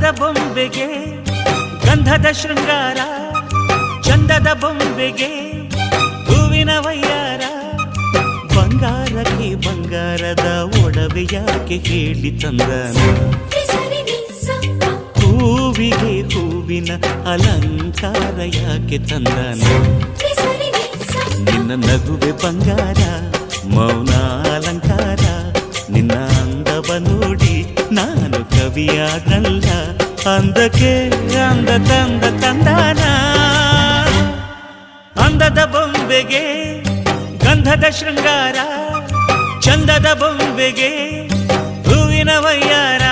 ಅಂದದ ಬೊಂಬೆಗೆ ಗಂಧದ ಶೃಂಗಾರ, ಚಂದದ ಬೊಂಬೆಗೆ ಹೂವಿನ ವಯ್ಯಾರ. ಬಂಗಾರಕ್ಕೆ ಬಂಗಾರದ ಒಡವೆ ಯಾಕೆ ಹೇಳಿ ತಂದನ, ಹೂವಿಗೆ ಹೂವಿನ ಅಲಂಕಾರ ಯಾಕೆ ತಂದನ. ನಿನ್ನ ನಗುವೆ ಬಂಗಾರ, ಮೌನ ಅಲಂಕಾರ, ನಿನ್ನ ಅಂದವ ನೋಡಿ ನಾನು ಕವಿಯಾದ್ನಲ್ಲ. ಅಂದಕ್ಕೆ ಅಂದ ತಂದ ತಂದಾನ. ಅಂದದ ಬೊಂಬೆಗೆ ಗಂಧದ ಶೃಂಗಾರ, ಚಂದದ ಬೊಂಬೆಗೆ ಹೂವಿನ ವಯ್ಯಾರ.